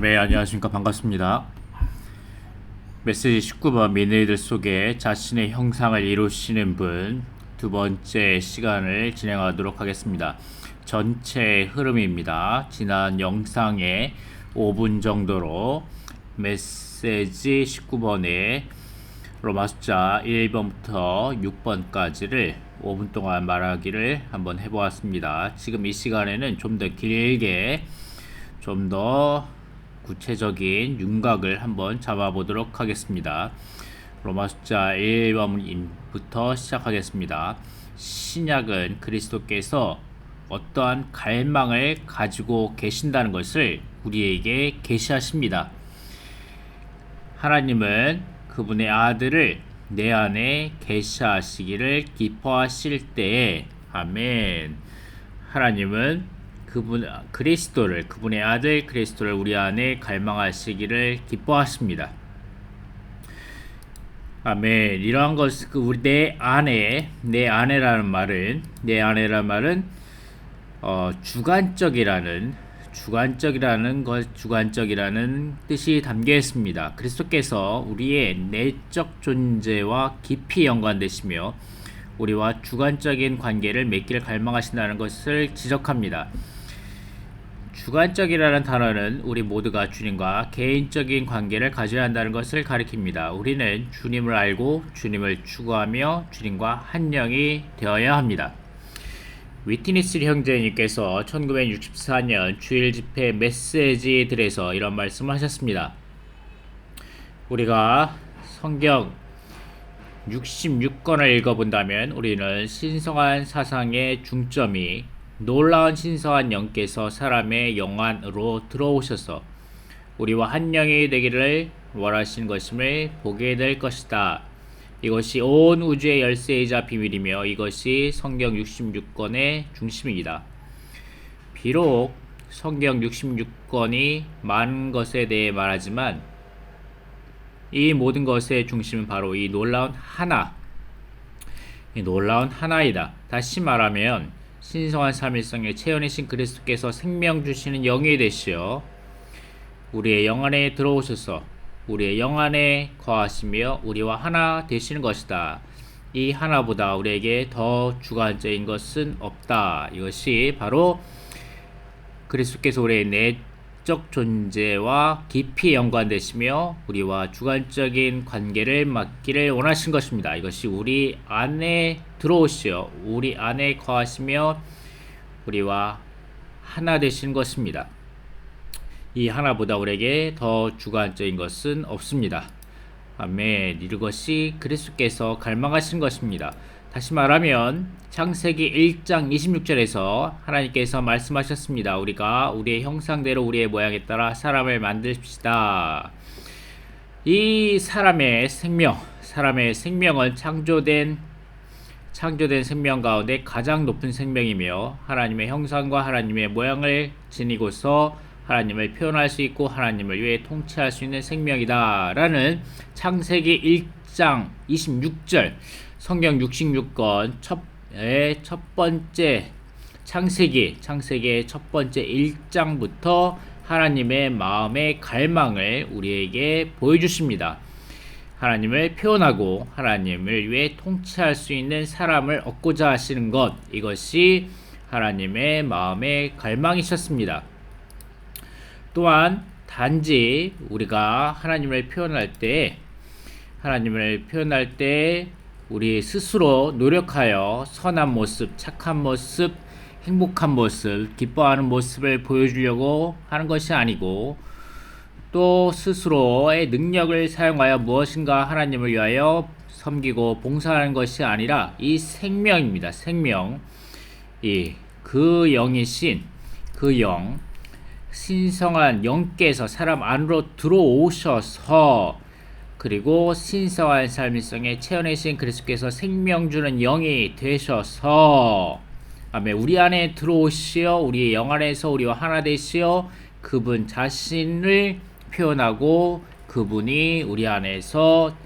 네, 안녕하십니까. 반갑습니다. 메시지 19번 미네이들 속에 자신의 형상을 이루시는 분 두 번째 시간을 진행하도록 하겠습니다. 전체 흐름입니다. 지난 영상에 5분 정도로 메시지 19번에 로마 숫자 1번부터 6번까지를 5분 동안 말하기를 한번 해보았습니다. 지금 이 시간에는 좀 더 길게 좀 더 구체적인 윤곽을 한번 잡아보도록 하겠습니다. 로마 숫자 1번부터 시작하겠습니다. 신약은 그리스도께서 어떠한 갈망을 가지고 계신다는 것을 우리에게 계시하십니다. 하나님은 그분의 아들을 내 안에 계시하시기를 기뻐하실 때에 아멘. 하나님은 그분의 아들 그리스도를 우리 안에 갈망하시기를 기뻐하십니다. 아멘. 이러한 것, 우리 내 안에라는 말은 주관적이라는 뜻이 담겨 있습니다. 그리스도께서 우리의 내적 존재와 깊이 연관되시며 우리와 주관적인 관계를 맺기를 갈망하신다는 것을 지적합니다. 주관적이라는 단어는 우리 모두가 주님과 개인적인 관계를 가져야 한다는 것을 가리킵니다. 우리는 주님을 알고 주님을 추구하며 주님과 한 영이 되어야 합니다. 위트니스 형제님께서 1964년 주일 집회 메시지들에서 이런 말씀을 하셨습니다. 우리가 성경 66권을 읽어본다면 우리는 신성한 사상의 중점이 놀라운 신성한 영께서 사람의 영 안으로 들어오셔서 우리와 한 영이 되기를 원하시는 것임을 보게 될 것이다. 이것이 온 우주의 열쇠이자 비밀이며 이것이 성경 66권의 중심입니다. 비록 성경 66권이 많은 것에 대해 말하지만 이 모든 것의 중심은 바로 이 놀라운 하나이다. 다시 말하면 신성한 삼위성의 체현이신 그리스도께서 생명 주시는 영이 되시어 우리의 영 안에 들어오셔서 우리의 영 안에 거하시며 우리와 하나 되시는 것이다. 이 하나보다 우리에게 더 주관적인 것은 없다. 이것이 바로 그리스도께서 우리의 내적 존재와 깊이 연관되시며 우리와 주관적인 관계를 맺기를 원하신 것입니다. 이것이 우리 안에 들어오시어 우리 안에 거하시며 우리와 하나 되신 것입니다. 이 하나보다 우리에게 더 주관적인 것은 없습니다. 아멘. 이것이 그리스도께서 갈망하신 것입니다. 다시 말하면 창세기 1장 26절에서 하나님께서 말씀하셨습니다. 우리가 우리의 형상대로 우리의 모양에 따라 사람을 만듭시다. 이 사람의 생명은 창조된 생명 가운데 가장 높은 생명이며 하나님의 형상과 하나님의 모양을 지니고서 하나님을 표현할 수 있고 하나님을 위해 통치할 수 있는 생명이다 라는 창세기 1장 26절 성경 66권 첫 번째 창세기의 첫 번째 1장부터 하나님의 마음의 갈망을 우리에게 보여주십니다. 하나님을 표현하고 하나님을 위해 통치할 수 있는 사람을 얻고자 하시는 것, 이것이 하나님의 마음의 갈망이셨습니다. 또한 단지 우리가 하나님을 표현할 때 우리 스스로 노력하여 선한 모습, 착한 모습, 행복한 모습, 기뻐하는 모습을 보여주려고 하는 것이 아니고 또 스스로의 능력을 사용하여 무엇인가 하나님을 위하여 섬기고 봉사하는 것이 아니라 이 생명입니다. 생명. 그 영이신 그 영, 신성한 영께서 사람 안으로 들어오셔서 그리고 신성한 삶일성에 체현하신 그리스도께서 생명 주는 영이 되셔서 아멘. 우리 안에 들어오시어 우리의 영 안에서 우리와 하나 되시어 그분 자신을 표현하고 그분이 우리 안에서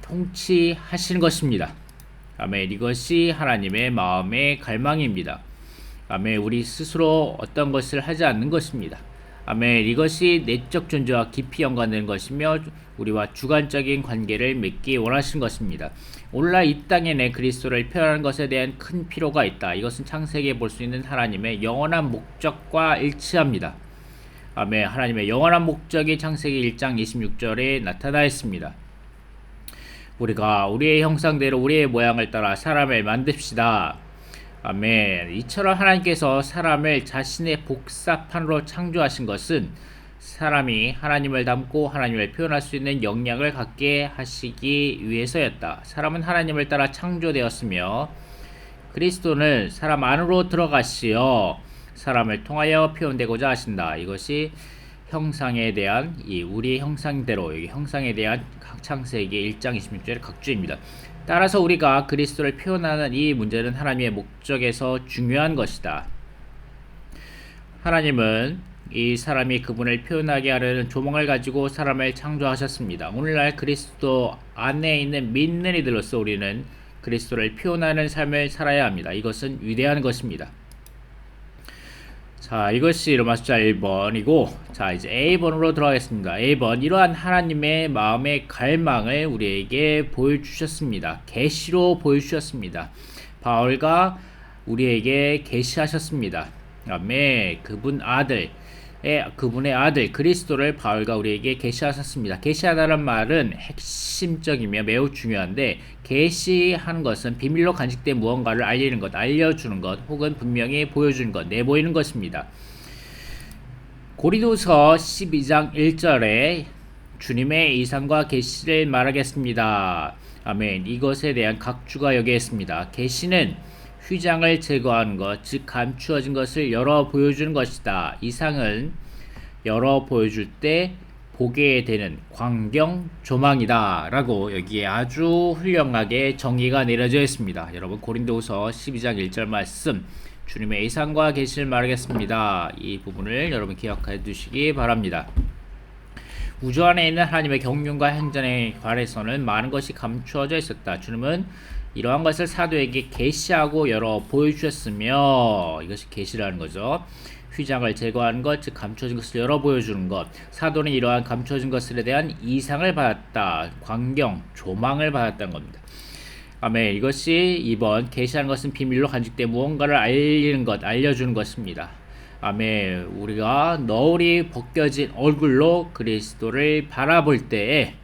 통치하시는 것입니다. 아멘. 이것이 하나님의 마음의 갈망입니다. 아멘. 우리 스스로 어떤 것을 하지 않는 것입니다. 아멘. 이것이 내적 존재와 깊이 연관된 것이며 우리와 주관적인 관계를 맺기 원하신 것입니다. 오늘날 이 땅에 내 그리스도를 표현하는 것에 대한 큰 필요가 있다. 이것은 창세기에 볼 수 있는 하나님의 영원한 목적과 일치합니다. 아멘. 하나님의 영원한 목적이 창세기 1장 26절에 나타나 있습니다. 우리가 우리의 형상대로 우리의 모양을 따라 사람을 만듭시다. 아멘. 이처럼 하나님께서 사람을 자신의 복사판으로 창조하신 것은 사람이 하나님을 닮고 하나님을 표현할 수 있는 역량을 갖게 하시기 위해서였다. 사람은 하나님을 따라 창조되었으며 그리스도는 사람 안으로 들어가시어 사람을 통하여 표현되고자 하신다. 이것이 형상에 대한 우리의 형상대로 여기 형상에 대한 창세기 1장 26절의 각주입니다. 따라서 우리가 그리스도를 표현하는 이 문제는 하나님의 목적에서 중요한 것이다. 하나님은 이 사람이 그분을 표현하게 하려는 조망을 가지고 사람을 창조하셨습니다. 오늘날 그리스도 안에 있는 믿는 이들로서 우리는 그리스도를 표현하는 삶을 살아야 합니다. 이것은 위대한 것입니다. 자, 이것이 로마 숫자 1번이고, 자, 이제 A번으로 들어가겠습니다. A번, 이러한 하나님의 마음의 갈망을 우리에게 보여주셨습니다. 계시로 보여주셨습니다. 바울과 우리에게 계시하셨습니다. 아멘. 그분의 아들 그리스도를 바울과 우리에게 계시하셨습니다. 계시하다는 말은 핵심적이며 매우 중요한데, 계시하는 것은 비밀로 간직된 무언가를 알리는 것, 알려주는 것, 혹은 분명히 보여주는 것, 내보이는 것입니다. 고린도서 12장 1절에 주님의 이상과 계시를 말하겠습니다. 아멘. 이것에 대한 각주가 여기에 있습니다. 계시는 휘장을 제거하는 것, 즉 감추어진 것을 열어 보여주는 것이다. 이상은 열어 보여줄 때 보게 되는 광경 조망이다 라고 여기에 아주 훌륭하게 정의가 내려져 있습니다. 여러분, 고린도후서 12장 1절 말씀, 주님의 이상과 계시를 말하겠습니다. 이 부분을 여러분 기억해 두시기 바랍니다. 우주 안에 있는 하나님의 경륜과 행전에 관해서는 많은 것이 감추어져 있었다. 주님은 이러한 것을 사도에게 계시하고 열어 보여주셨으며, 이것이 계시라는 거죠. 휘장을 제거하는 것, 즉 감춰진 것을 열어 보여주는 것. 사도는 이러한 감춰진 것에 대한 이상을 받았다. 광경, 조망을 받았다는 겁니다. 아멘. 이것이 2번, 계시하는 것은 비밀로 간직된 무언가를 알리는 것, 알려주는 것입니다. 아멘. 우리가 너울이 벗겨진 얼굴로 그리스도를 바라볼 때에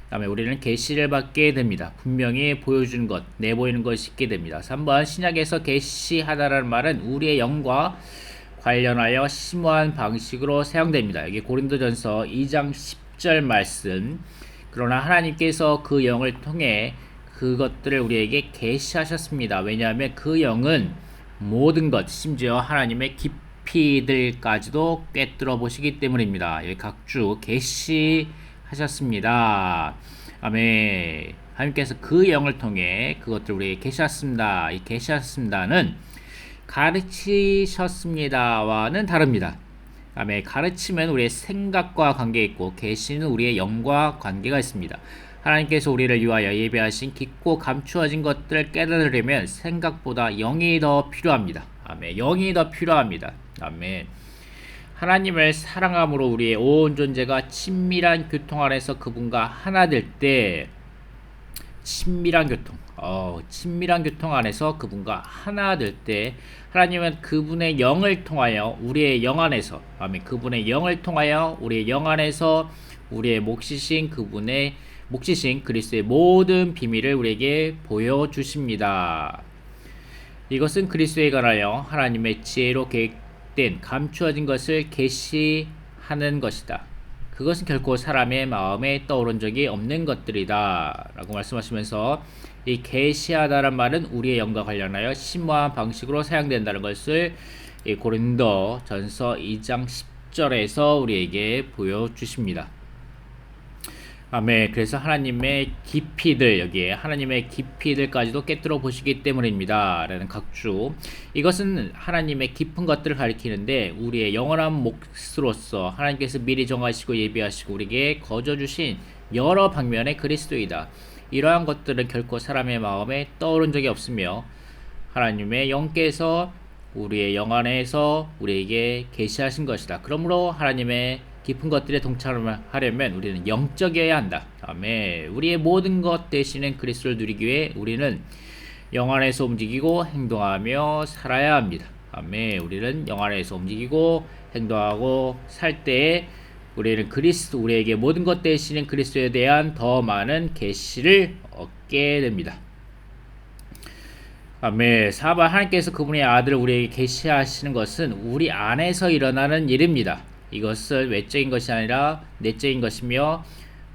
다음에 우리는 계시를 받게 됩니다. 분명히 보여주는 것, 내보이는 것이 있게 됩니다. 3번, 신약에서 계시하다라는 말은 우리의 영과 관련하여 심오한 방식으로 사용됩니다. 여기 고린도전서 2장 10절 말씀, 그러나 하나님께서 그 영을 통해 그것들을 우리에게 계시하셨습니다. 왜냐하면 그 영은 모든 것, 심지어 하나님의 깊이들까지도 꿰뚫어 보시기 때문입니다. 여기 각주 계시하셨습니다. 아멘. 하나님께서 그 영을 통해 그것들을 우리에게 계시하셨습니다. 이 계시하셨습니다는 가르치셨습니다와는 다릅니다. 아멘. 가르치면 우리의 생각과 관계 있고, 계시는 우리의 영과 관계가 있습니다. 하나님께서 우리를 위하여 예배하신 깊고 감추어진 것들을 깨달으려면 생각보다 영이 더 필요합니다. 아멘. 영이 더 필요합니다. 아멘. 하나님을 사랑함으로 우리의 온 존재가 친밀한 교통 안에서 그분과 하나 될 때, 친밀한 교통 안에서 그분과 하나 될 때, 하나님은 그분의 영을 통하여 우리의 영 안에서, 아멘, 그분의 영을 통하여 우리의 영 안에서 우리의 몫이신 그리스도의 모든 비밀을 우리에게 보여주십니다. 이것은 그리스도에 관하여 하나님의 지혜로 계획된 감추어진 것을 계시하는 것이다. 그것은 결코 사람의 마음에 떠오른 적이 없는 것들이다 라고 말씀하시면서, 이 계시하다란 말은 우리의 영과 관련하여 심오한 방식으로 사용된다는 것을 고린도 전서 2장 10절에서 우리에게 보여주십니다. 아멘. 그래서 하나님의 깊이들, 여기에 하나님의 깊이들까지도 꿰뚫어 보시기 때문입니다 라는 각주. 이것은 하나님의 깊은 것들을 가리키는데, 우리의 영원한 몫으로서 하나님께서 미리 정하시고 예비하시고 우리에게 거저 주신 여러 방면의 그리스도이다. 이러한 것들은 결코 사람의 마음에 떠오른 적이 없으며, 하나님의 영께서 우리의 영 안에서 우리에게 계시하신 것이다. 그러므로 하나님의 깊은 것들에 동참을 하려면 우리는 영적이어야 한다. 아멘. 우리의 모든 것 대신엔 그리스도를 누리기 위해 우리는 영 안에서 움직이고 행동하며 살아야 합니다. 아멘. 우리는 영 안에서 움직이고 행동하고 살 때에 우리는 우리에게 모든 것 대신엔 그리스도에 대한 더 많은 계시를 얻게 됩니다. 아멘. 4번 하나님께서 그분의 아들을 우리에게 계시하시는 것은 우리 안에서 일어나는 일입니다. 이것은 외적인 것이 아니라 내적인 것이며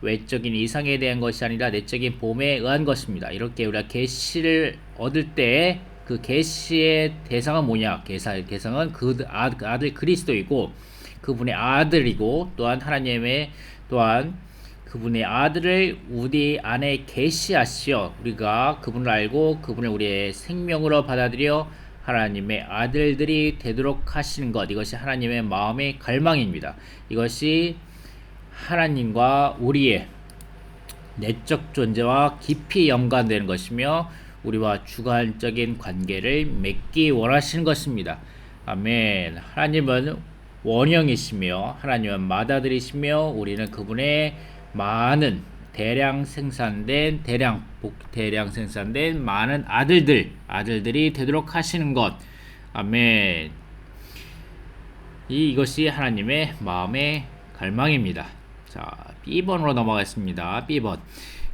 외적인 이상에 대한 것이 아니라 내적인 봄에 의한 것입니다. 이렇게 우리가 계시를 얻을 때 그 계시의 대상은 뭐냐? 대상은 그 아들 그리스도이고 그분의 아들이고 또한 하나님의 또한 그분의 아들을 우리 안에 계시하시어 우리가 그분을 알고 그분을 우리의 생명으로 받아들여 하나님의 아들들이 되도록 하시는 것, 이것이 하나님의 마음의 갈망입니다. 이것이 하나님과 우리의 내적 존재와 깊이 연관되는 것이며 우리와 주관적인 관계를 맺기 원하시는 것입니다. 아멘. 하나님은 원형이시며 하나님은 맏아들이시며 우리는 그분의 많은 대량 생산된 많은 아들들이 되도록 하시는 것. 아멘. 이것이 하나님의 마음의 갈망입니다. 자, B번으로 넘어가겠습니다. B번.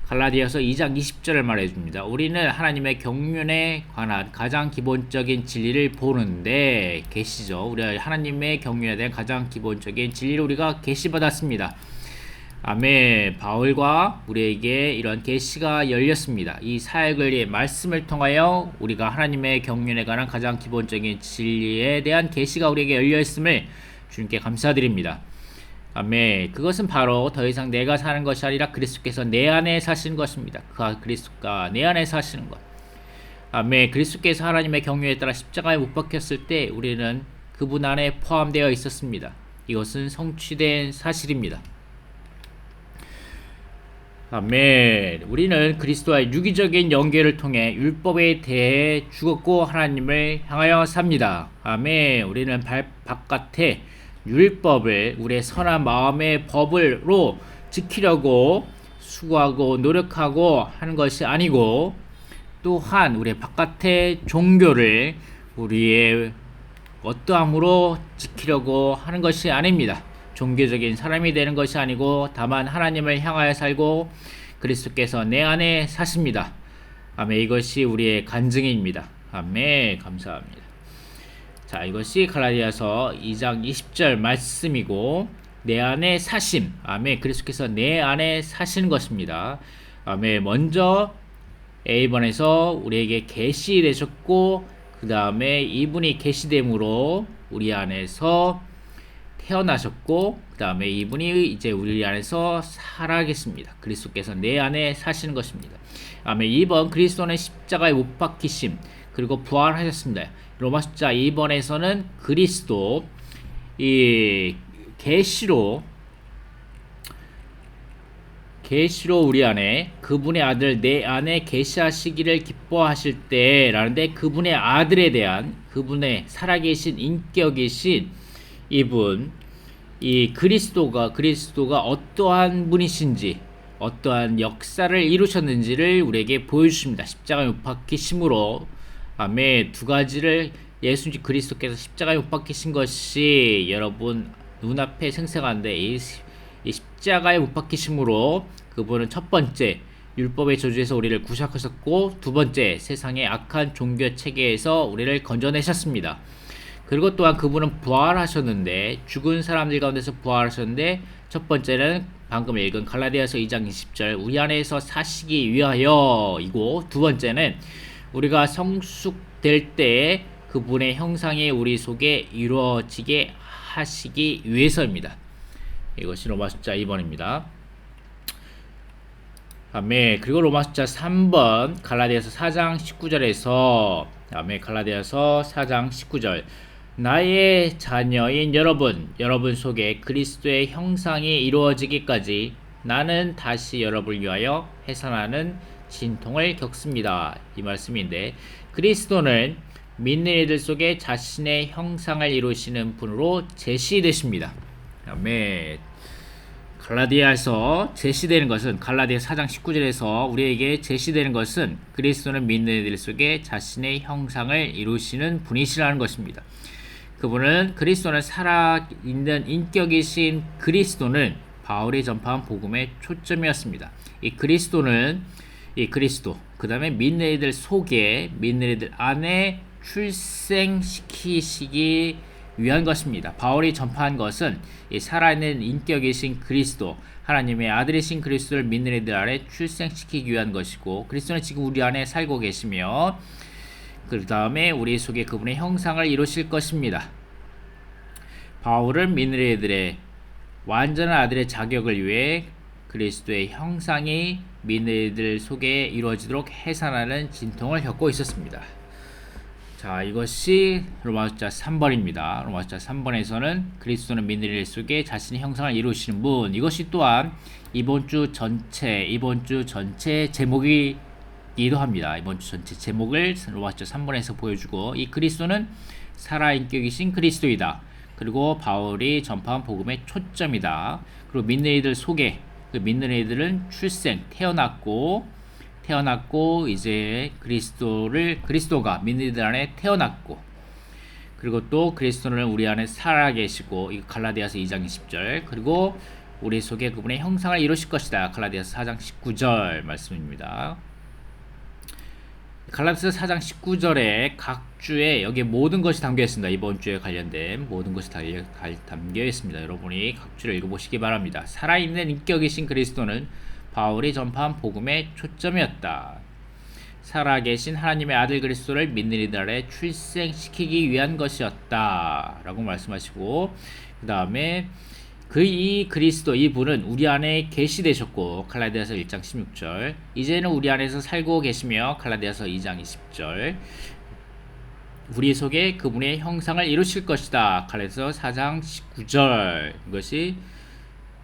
갈라디아서 2장 20절을 말해줍니다. 우리는 하나님의 경륜에 관한 가장 기본적인 진리를 보는데 계시죠. 우리가 하나님의 경륜에 대한 가장 기본적인 진리를 우리가 계시받았습니다. 아멘. 바울과 우리에게 이런 계시가 열렸습니다. 이 사역의 말씀을 통하여 우리가 하나님의 경륜에 관한 가장 기본적인 진리에 대한 계시가 우리에게 열려있음을 주님께 감사드립니다. 아멘. 그것은 바로 더 이상 내가 사는 것이 아니라 그리스도께서 내 안에 사시는 것입니다. 그리스도가 내 안에 사시는 것. 아멘. 그리스도께서 하나님의 경륜에 따라 십자가에 못 박혔을 때 우리는 그분 안에 포함되어 있었습니다. 이것은 성취된 사실입니다. 아멘. 우리는 그리스도와의 유기적인 연계를 통해 율법에 대해 죽었고 하나님을 향하여 삽니다. 아멘. 우리는 바깥에 율법을 우리의 선한 마음의 법으로 지키려고 수고하고 노력하고 하는 것이 아니고 또한 우리의 바깥의 종교를 우리의 어떠함으로 지키려고 하는 것이 아닙니다. 종교적인 사람이 되는 것이 아니고 다만 하나님을 향하여 살고 그리스도께서 내 안에 사십니다. 아멘. 이것이 우리의 간증입니다. 아멘. 감사합니다. 자, 이것이 갈라디아서 2장 20절 말씀이고 내 안에 사심. 아멘. 그리스도께서 내 안에 사시는 것입니다. 아멘. 먼저 A번에서 우리에게 계시되셨고 그 다음에 이분이 계시됨으로 우리 안에서 태어나셨고 그 다음에 이분이 이제 우리 안에서 살아계십니다. 그리스도께서 내 안에 사시는 것입니다. 아멘. 2번 그리스도는 십자가에 못 박히심 그리고 부활하셨습니다. 로마서 2번에서는 그리스도 이 계시로 우리 안에 그분의 아들 내 안에 계시하시기를 기뻐하실 때 라는데 그분의 아들에 대한 그분의 살아계신 인격이신 이분 이 그리스도가 어떠한 분이신지 어떠한 역사를 이루셨는지를 우리에게 보여주십니다. 십자가에 못 박히심으로 아멘. 두 가지를 예수님 그리스도께서 십자가에 못 박히신 것이 여러분 눈앞에 생생한데 이 십자가에 못 박히심으로 그분은 첫 번째 율법의 저주에서 우리를 구속하셨고 두 번째 세상의 악한 종교 체계에서 우리를 건져내셨습니다. 그리고 또한 그분은 부활하셨는데 죽은 사람들 가운데서 부활하셨는데 첫 번째는 방금 읽은 갈라디아서 2장 20절 우리 안에서 사시기 위하여 이고 두 번째는 우리가 성숙될 때 그분의 형상이 우리 속에 이루어지게 하시기 위해서입니다. 이것이 로마서 2번입니다. 아멘. 그리고 로마서 3번 갈라디아서 4장 19절에서 아멘. 갈라디아서 4장 19절 나의 자녀인 여러분 속에 그리스도의 형상이 이루어지기까지 나는 다시 여러분을 위하여 해산하는 진통을 겪습니다. 이 말씀인데 그리스도는 믿는 이들 속에 자신의 형상을 이루시는 분으로 제시되십니다. 아멘. 갈라디아에서 제시되는 것은 갈라디아 4장 19절에서 우리에게 제시되는 것은 그리스도는 믿는 이들 속에 자신의 형상을 이루시는 분이시라는 것입니다. 그리스도는 살아있는 인격이신 그리스도는 바울이 전파한 복음의 초점이었습니다. 이 그리스도, 그 다음에 믿는 이들 속에, 믿는 이들 안에 출생시키시기 위한 것입니다. 바울이 전파한 것은 이 살아있는 인격이신 그리스도, 하나님의 아들이신 그리스도를 믿는 이들 안에 출생시키기 위한 것이고, 그리스도는 지금 우리 안에 살고 계시며, 그 다음에 우리 속에 그분의 형상을 이루실 것입니다. 바울은 믿는 이들의 완전한 아들의 자격을 위해 그리스도의 형상이 믿는 이들 속에 이루어지도록 해산하는 진통을 겪고 있었습니다. 자, 이것이 로마서 3번입니다. 로마서 3번에서는 그리스도는 믿는 이들 속에 자신의 형상을 이루시는 분, 이것이 또한 이번 주 전체 제목이기도 합니다. 이번 주 전체 제목을 로마서 3번에서 보여주고, 이 그리스도는 살아인격이신 그리스도이다. 그리고 바울이 전파한 복음의 초점이다. 그리고 믿는 이들 속에, 그 믿는 이들은 태어났고 이제 그리스도가 믿는 이들 안에 태어났고, 그리고 또 그리스도는 우리 안에 살아계시고, 이 갈라디아서 2장 20절, 그리고 우리 속에 그분의 형상을 이루실 것이다. 갈라디아서 4장 19절 말씀입니다. 갈라디아서 4장 19절에 각 주에 여기에 모든 것이 담겨 있습니다. 이번 주에 관련된 모든 것이 담겨 있습니다. 여러분이 각 주를 읽어보시기 바랍니다. 살아있는 인격이신 그리스도는 바울이 전파한 복음의 초점이었다. 살아계신 하나님의 아들 그리스도를 믿는 이들에 출생시키기 위한 것이었다 라고 말씀하시고, 그 다음에 이 그리스도, 이 분은 우리 안에 계시되셨고, 갈라디아서 1장 16절, 이제는 우리 안에서 살고 계시며, 갈라디아서 2장 20절, 우리 속에 그분의 형상을 이루실 것이다. 갈라디아서 4장 19절, 이것이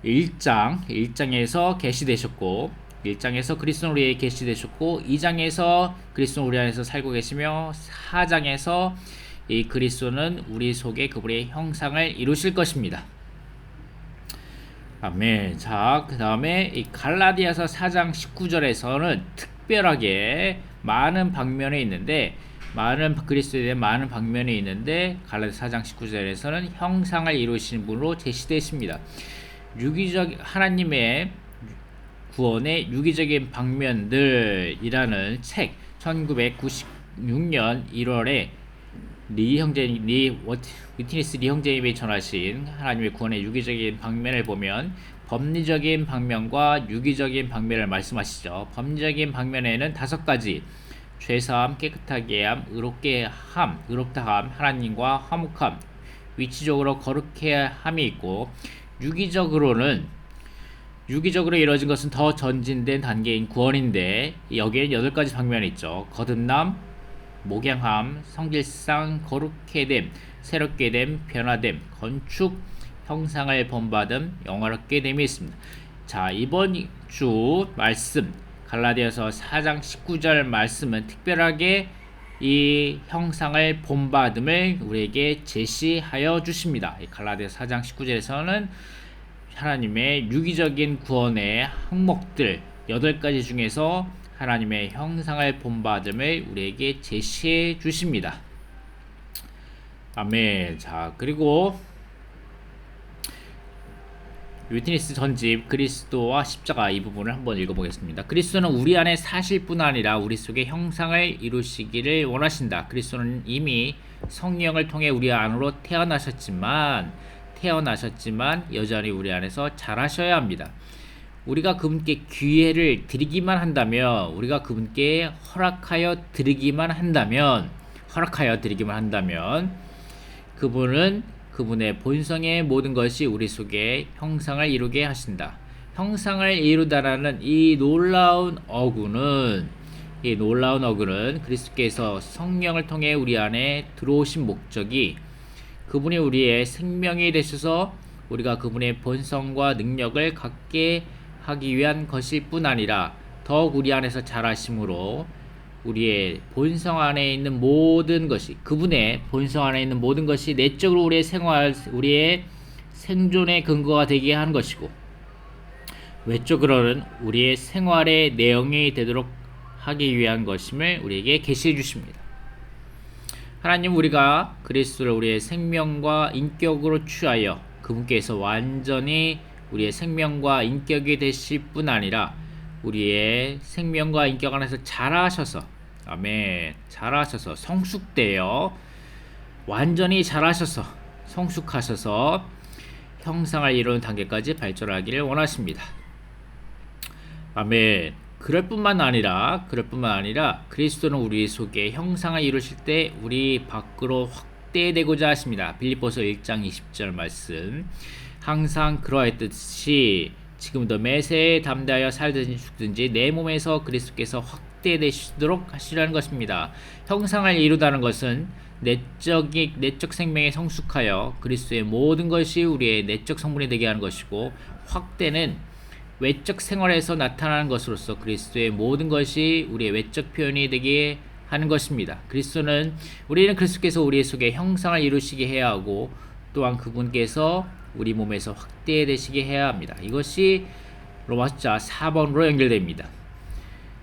1장에서 계시되셨고, 1장에서 그리스도는 우리에게 계시되셨고, 2장에서 그리스도는 우리 안에서 살고 계시며, 4장에서 이 그리스도는 우리 속에 그분의 형상을 이루실 것입니다. 아멘. 자, 그 다음에 이 갈라디아서 4장 19절에서는 특별하게 많은 방면이 있는데, 그리스도에 대한 많은 방면이 있는데, 갈라디아서 4장 19절에서는 형상을 이루시는 분으로 제시되어 있습니다. 하나님의 구원의 유기적인 방면들이라는 책, 1996년 1월에 위트니스 리 형제님이 전하신 하나님의 구원의 유기적인 방면을 보면, 법리적인 방면과 유기적인 방면을 말씀하시죠. 법리적인 방면에는 5가지, 죄사함, 깨끗하게 함, 의롭다 함, 하나님과 화목함, 위치적으로 거룩해 함이 있고, 유기적으로 이루어진 것은 더 전진된 단계인 구원인데, 여기에는 8가지 방면이 있죠. 거듭남, 목양함, 성질상, 거룩해 됨, 새롭게 됨, 변화됨, 건축, 형상을 본받음, 영화롭게 됨이 있습니다. 자, 이번 주 말씀, 갈라디아서 4장 19절 말씀은 특별하게 이 형상을 본받음을 우리에게 제시하여 주십니다. 갈라디아서 4장 19절에서는 하나님의 유기적인 구원의 항목들 8가지 중에서 하나님의 형상을 본받음을 우리에게 제시해 주십니다. 아멘. 자, 그리고 위트니스 전집 그리스도와 십자가, 이 부분을 한번 읽어보겠습니다. 그리스도는 우리 안에 사실 뿐 아니라 우리 속에 형상을 이루시기를 원하신다. 그리스도는 이미 성령을 통해 우리 안으로 태어나셨지만 여전히 우리 안에서 자라셔야 합니다. 우리가 그분께 기회를 드리기만 한다면, 우리가 그분께 허락하여 드리기만 한다면 그분은 그분의 본성의 모든 것이 우리 속에 형상을 이루게 하신다. 형상을 이루다라는 이 놀라운 어구는 그리스도께서 성령을 통해 우리 안에 들어오신 목적이, 그분이 우리의 생명이 되셔서 우리가 그분의 본성과 능력을 갖게 하기 위한 것일 뿐 아니라 더욱 우리 안에서 자라심으로 우리의 본성 안에 있는 모든 것이, 그분의 본성 안에 있는 모든 것이 내적으로 우리의 생활, 우리의 생존의 근거가 되게 하는 것이고, 외적으로는 우리의 생활의 내용이 되도록 하기 위한 것임을 우리에게 계시해 주십니다. 하나님, 우리가 그리스도를 우리의 생명과 인격으로 취하여 그분께서 완전히 우리의 생명과 인격이 되실 뿐 아니라 우리의 생명과 인격 안에서 자라셔서, 아멘, 자라셔서 성숙되어 완전히 자라셔서 성숙하셔서 형상을 이루는 단계까지 발전하기를 원하십니다. 아멘. 그럴 뿐만 아니라 그리스도는 우리 속에 형상을 이루실 때 우리 밖으로 확대되고자 하십니다. 빌립보서 1장 20절 말씀. 항상 그러했듯이 지금도 매사에 담대하여 살든지 죽든지 내 몸에서 그리스도께서 확대되시도록 하시라는 것입니다. 형상을 이루다는 것은 내적 생명에 성숙하여 그리스도의 모든 것이 우리의 내적 성분이 되게 하는 것이고, 확대는 외적 생활에서 나타나는 것으로서 그리스도의 모든 것이 우리의 외적 표현이 되게 하는 것입니다. 우리는 그리스도께서 우리 속에 형상을 이루시게 해야 하고, 또한 그분께서 우리 몸에서 확대되시게 해야 합니다. 이것이 로마서 4번으로 연결됩니다.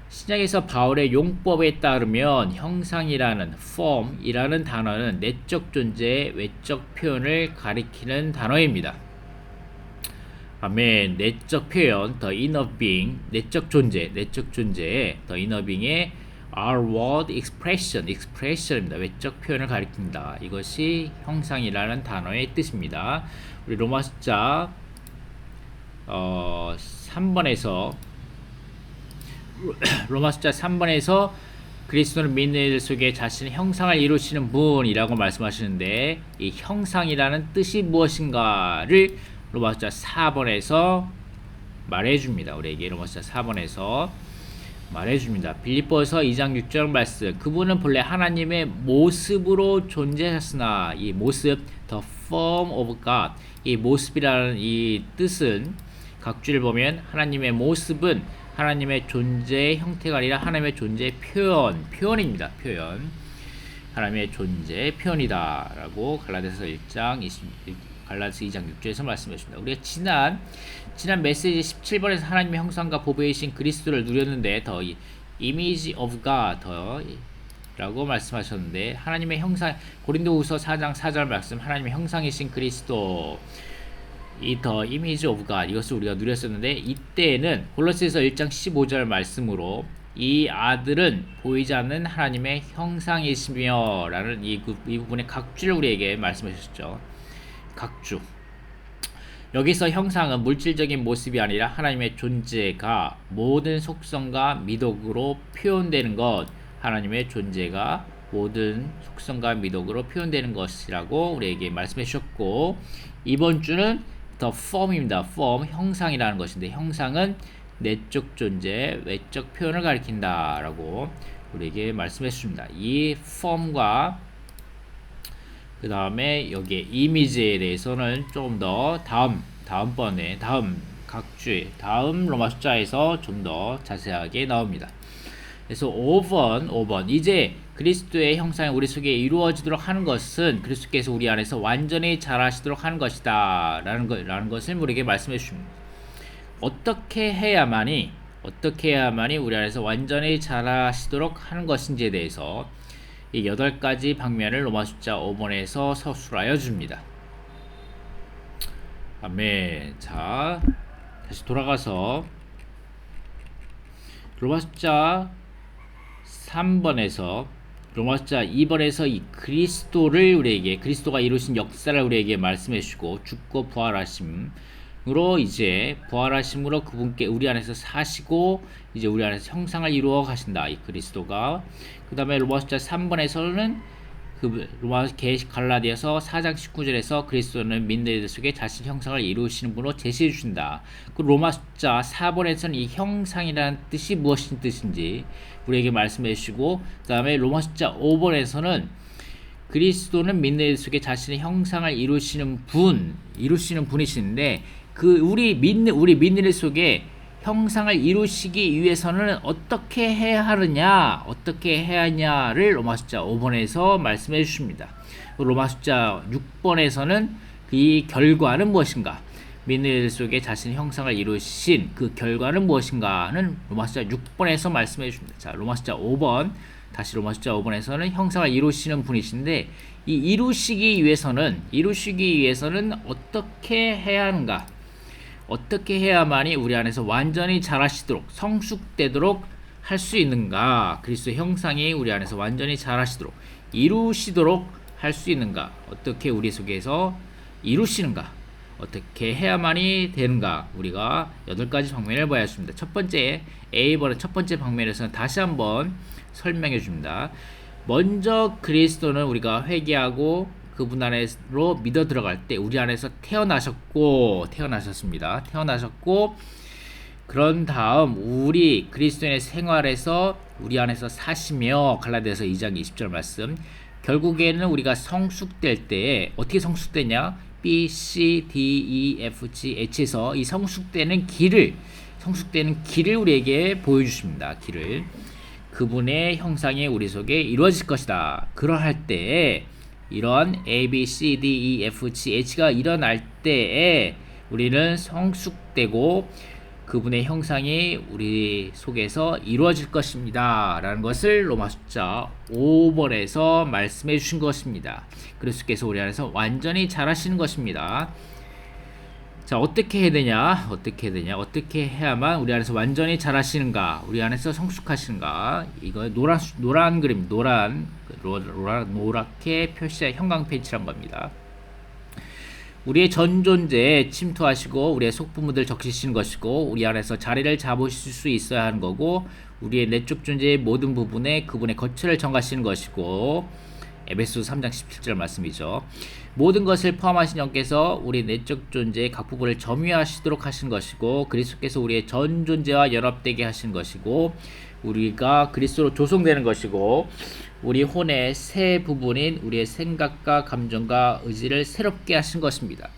신약에서 바울의 용법에 따르면 형상이라는 form이라는 단어는 내적 존재의 외적 표현을 가리키는 단어입니다. 아멘. 내적 표현, the inner being, 내적 존재의 the inner being의 outward expression입니다. 외적 표현을 가리킵니다. 이것이 형상이라는 단어의 뜻입니다. 우리 로마서 3번에서 그리스도는 믿는 이들 속에 자신의 형상을 이루시는 분이라고 말씀하시는데, 이 형상이라는 뜻이 무엇인가를 로마서 4번에서 말해줍니다. 우리에게 로마서 4번에서 말해줍니다. 빌립보서 2장 6절 말씀. 그분은 본래 하나님의 모습으로 존재하셨으나, 이 모습, the form of God, 이 모습이라는 이 뜻은 각주를 보면 하나님의 모습은 하나님의 존재의 형태가 아니라 하나님의 존재의 표현입니다. 하나님의 존재의 표현이다 라고 갈라디아서 2장 6절에서 말씀하십니다. 우리가 지난 메시지 17번에서 하나님의 형상과 보배이신 그리스도를 누렸는데, 더 image of God 라고 말씀하셨는데, 하나님의 형상, 고린도후서 4장 4절 말씀, 하나님의 형상이신 그리스도, 이 더 image of God, 이것을 우리가 누렸었는데, 이때에는 골로새서 1장 15절 말씀으로 이 아들은 보이지 않는 하나님의 형상이시며 라는 이 부분의 각주를 우리에게 말씀하셨죠. 각주. 여기서 형상은 물질적인 모습이 아니라 하나님의 존재가 모든 속성과 미덕으로 표현되는 것, 하나님의 존재가 모든 속성과 미덕으로 표현되는 것이라고 우리에게 말씀해 주셨고, 이번 주는 the form입니다. form, 형상이라는 것인데, 형상은 내적 존재, 외적 표현을 가리킨다 라고 우리에게 말씀해 주십니다. 이 form과 그 다음에 여기에 이미지에 대해서는 조금 더 다음 로마 숫자에서 좀 더 자세하게 나옵니다. 그래서 5번 이제 그리스도의 형상이 우리 속에 이루어지도록 하는 것은 그리스도께서 우리 안에서 완전히 자라시도록 하는 것이다 라는 것을 우리에게 말씀해 주십니다. 어떻게 해야만이 우리 안에서 완전히 자라시도록 하는 것인지에 대해서 이 8가지 방면을 로마 숫자 5번에서 서술하여 줍니다. 아멘. 자, 다시 돌아가서 로마 숫자 3번에서 로마 숫자 2번에서 이 그리스도가 이루신 역사를 우리에게 말씀해 주시고, 죽고 부활하심으로 이제 부활하심으로 그분께 우리 안에서 사시고 이제 우리 안에서 형상을 이루어 가신다, 이 그리스도가. 그 다음에 로마 숫자 3번에서는 갈라디아서 4장 19절에서 그리스도는 믿는 이들 속에 자신 형상을 이루시는 분으로 제시해 주신다. 그 로마 숫자 4번에서는 이 형상이라는 뜻이 무엇인 뜻인지 우리에게 말씀해 주시고, 그 다음에 로마 숫자 5번에서는 그리스도는 믿는 이들 속에 자신의 형상을 이루시는 분이신데, 우리 믿는 이들 속에 형상을 이루시기 위해서는 어떻게 해야 하느냐, 어떻게 해야 하냐를 로마 숫자 5번에서 말씀해 주십니다. 로마 숫자 6번에서는 이 결과는 무엇인가, 믿는 이들 속에 자신의 형상을 이루신 그 결과는 무엇인가는 로마 숫자 6번에서 말씀해 주십니다. 자, 로마 숫자 5번, 다시 로마 숫자 5번에서는 형상을 이루시는 분이신데, 이 이루시기 위해서는 어떻게 해야 하는가, 어떻게 해야만이 우리 안에서 완전히 자라시도록, 성숙되도록 할 수 있는가, 그리스도의 형상이 우리 안에서 완전히 자라시도록, 이루시도록 할 수 있는가, 어떻게 우리 속에서 이루시는가, 어떻게 해야만이 되는가, 우리가 8가지 방면을 봐야 했습니다. 첫 번째, A번의 첫 번째 방면에서는 다시 한번 설명해 줍니다. 먼저 그리스도는 우리가 회개하고 그분 안으로 믿어 들어갈 때 우리 안에서 태어나셨습니다. 태어나셨고, 그런 다음 우리 그리스도인의 생활에서 우리 안에서 사시며, 갈라디아서 2장 20절 말씀, 결국에는 우리가 성숙될 때 어떻게 성숙되냐, B, C, D, E, F, G, H에서 이 성숙되는 길을 우리에게 보여주십니다. 길을, 그분의 형상이 우리 속에 이루어질 것이다. 그러할 때에 이런 A, B, C, D, E, F, G, H가 일어날 때에 우리는 성숙되고 그분의 형상이 우리 속에서 이루어질 것입니다. 라는 것을 로마 숫자 5번에서 말씀해 주신 것입니다. 그리스도께서 우리 안에서 완전히 자라시는 것입니다. 자, 어떻게 해야 되냐? 어떻게 해야만 우리 안에서 완전히 자라시는가? 우리 안에서 성숙하시는가? 이거 노란 그림, 노랗게 표시한 형광펜치란 겁니다. 우리의 전 존재에 침투하시고 우리의 속부모들 적시시는 것이고, 우리 안에서 자리를 잡으실 수 있어야 하는 거고, 우리의 내적 존재의 모든 부분에 그분의 거처를 정하시는 것이고, 에베소서 3장 17절 말씀이죠. 모든 것을 포함하신 영께서 우리 내적 존재의 각 부분을 점유하시도록 하신 것이고, 그리스도께서 우리의 전 존재와 연합되게 하신 것이고, 우리가 그리스도로 조성되는 것이고, 우리 혼의 새 부분인 우리의 생각과 감정과 의지를 새롭게 하신 것입니다.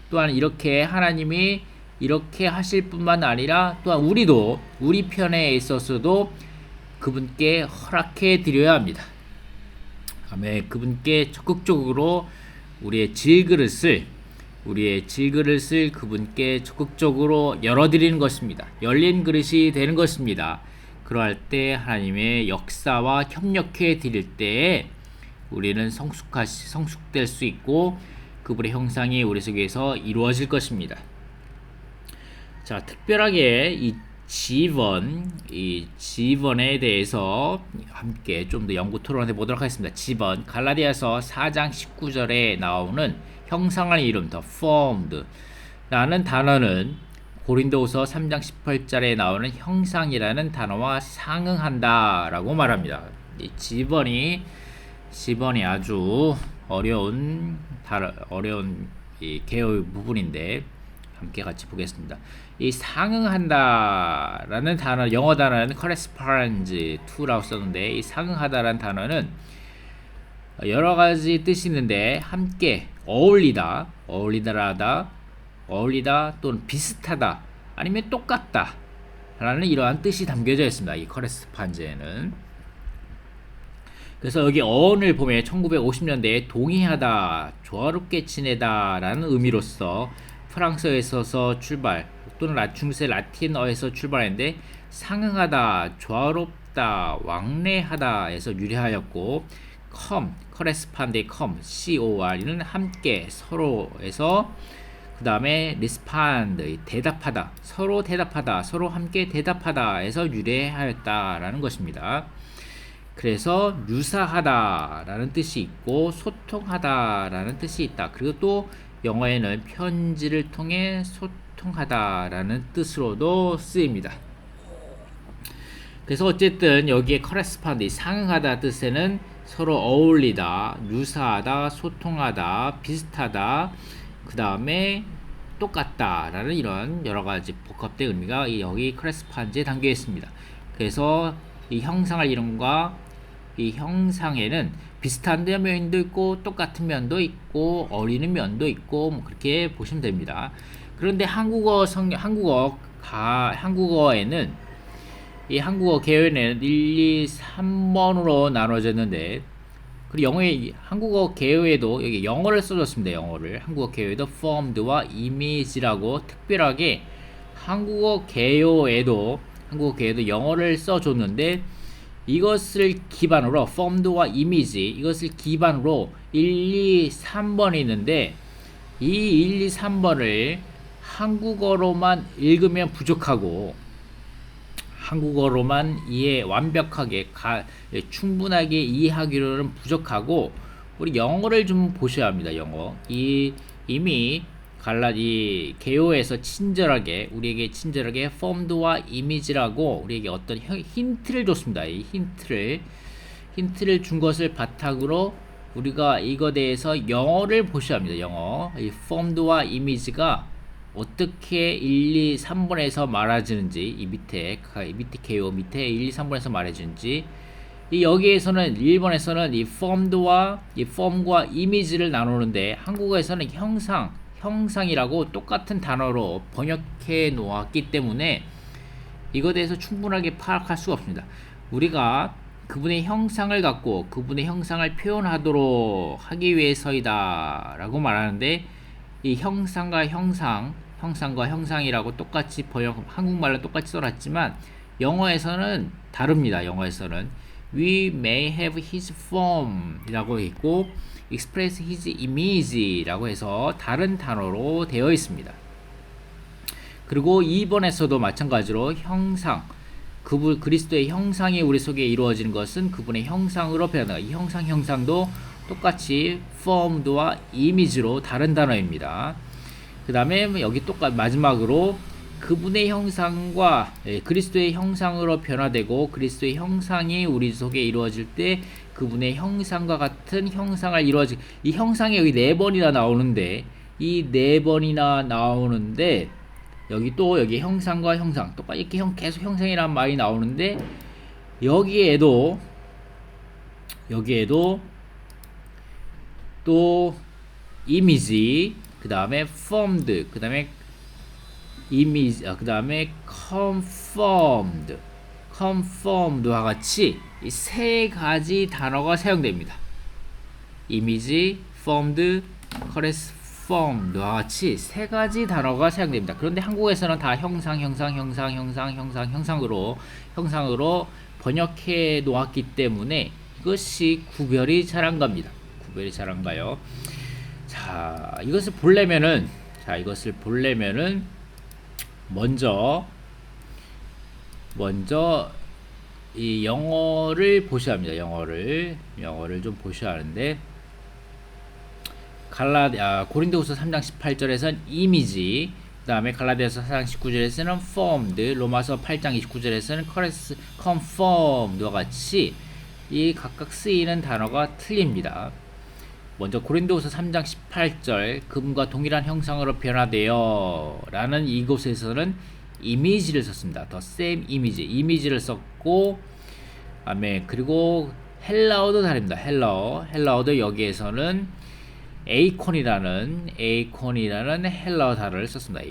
또한 이렇게 하나님이 이렇게 하실 뿐만 아니라, 또한 우리도 우리 편에 있어서도 그분께 허락해 드려야 합니다. 아멘. 그분께 적극적으로 우리의 질그릇을 그분께 적극적으로 열어드리는 것입니다. 열린 그릇이 되는 것입니다. 그러할 때 하나님의 역사와 협력해 드릴 때에 우리는 성숙될 수 있고, 그분의 형상이 우리 속에서 이루어질 것입니다. 자, 특별하게 이 지번에 대해서 함께 좀 더 연구 토론해 보도록 하겠습니다. 지번, 갈라디아서 4장 19절에 나오는 형상을 이룬 the formed 라는 단어는 고린도후서 3장 18절에 나오는 형상이라는 단어와 상응한다 라고 말합니다. 이 지번이 아주 어려운 이 개요 부분인데 함께 같이 보겠습니다. 이 상응한다라는 단어, 영어 단어는 correspond to라고 썼는데, 이 상응하다라는 단어는 여러 가지 뜻이 있는데, 함께 어울리다 또는 비슷하다, 아니면 똑같다 라는 이러한 뜻이 담겨져 있습니다. 이 correspond에는. 그래서 여기 어원을 보면 1950년대에 동의하다, 조화롭게 지내다 라는 의미로서 프랑스어에서 출발, 또는 중세 라틴어에서 출발했는데, 상응하다, 조화롭다, 왕래하다에서 유래하였고, correspond의 COR는 함께, 서로에서, 그 다음에 respond, 대답하다, 서로 함께 대답하다에서 유래하였다라는 것입니다. 그래서 유사하다라는 뜻이 있고, 소통하다라는 뜻이 있다. 그리고 또 영어에는 편지를 통해 소통하다라는 뜻으로도 쓰입니다. 그래서 어쨌든 여기에 correspond, 상응하다 뜻에는 서로 어울리다, 유사하다, 소통하다, 비슷하다, 그 다음에 똑같다 라는 이런 여러가지 복합된 의미가 여기 correspond에 담겨 있습니다. 그래서 이 형상을 이룬과 이 형상에는 비슷한 면도 있고 똑같은 면도 있고 어리는 면도 있고 뭐 그렇게 보시면 됩니다. 그런데 한국어에는 이 한국어 개요에는 1, 2, 3번으로 나눠졌는데 그리고 한국어 개요에도 여기 영어를 써줬습니다. 영어를 한국어 개요에도 formed와 image라고 특별하게 한국어 개요에도 영어를 써줬는데 이것을 기반으로 formed와 image 이것을 기반으로 1, 2, 3번이 있는데 이 1, 2, 3번을 한국어로만 읽으면 부족하고 한국어로만 완벽하게 충분하게 이해하기로는 부족하고 우리 영어를 좀 보셔야 합니다. 영어 이미 이 개요에서 우리에게 친절하게 formed와 image라고 우리에게 어떤 힌트를 줬습니다. 이 힌트를 준 것을 바탕으로 우리가 이거 대해서 영어를 보셔야 합니다. 영어 이 formed와 image가 어떻게 1, 2, 3번에서 말해주는지 이 밑에 개요 밑에 1, 2, 3번에서 말해주는지 여기에서는 1번에서는 이 form과 image를 나누는데 한국어에서는 형상이라고 똑같은 단어로 번역해 놓았기 때문에 이거에 대해서 충분하게 파악할 수가 없습니다. 우리가 그분의 형상을 갖고 그분의 형상을 표현하도록 하기 위해서이다 라고 말하는데 이 형상과 형상이라고 똑같이 한국말로 똑같이 써놨지만 영어에서는 다릅니다. 영어에서는 We may have his form 이라고 있고 express his image 라고 해서 다른 단어로 되어 있습니다. 그리고 2번에서도 마찬가지로 그리스도의 형상이 우리 속에 이루어지는 것은 그분의 형상으로 표현한다. 이 형상도 똑같이 formed와 image로 다른 단어입니다. 그 다음에 여기 마지막으로 그분의 형상과 그리스도의 형상으로 변화되고 그리스도의 형상이 우리 속에 이루어질 때 그분의 형상과 같은 형상을 이 형상이 여기 4번이나 나오는데 여기 형상과 형상 똑같이 이렇게 계속 형상이란 말이 나오는데 여기에도 또 이미지 그 다음에 formed 그 다음에 image 그 다음에 conformed와 같이 이 3가지 단어가 사용됩니다. image, formed, correspond와 같이 3가지 단어가 사용됩니다. 그런데 한국에서는 다 형상으로 번역해 놓았기 때문에 이것이 구별이 잘 안 갑니다. 구별이 잘 안 가요. 자, 이것을 보려면은 먼저 이 영어를 보셔야 합니다. 영어를 좀 보셔야 하는데 고린도후서 3장 18절에서는 이미지, 그 다음에 갈라디아서 4장 19절에서는 formed, 로마서 8장 29절에서는 conformed와 같이 이 각각 쓰이는 단어가 틀립니다. 먼저 고린도후서 3장 18절 금과 동일한 형상으로 변화되어 라는 이곳에서는 이미지를 썼습니다. The same image, 이미지를 썼고 그리고 헬라어도 다릅니다. 헬라어도 여기에서는 에이콘이라는 헬라어 단어를 썼습니다.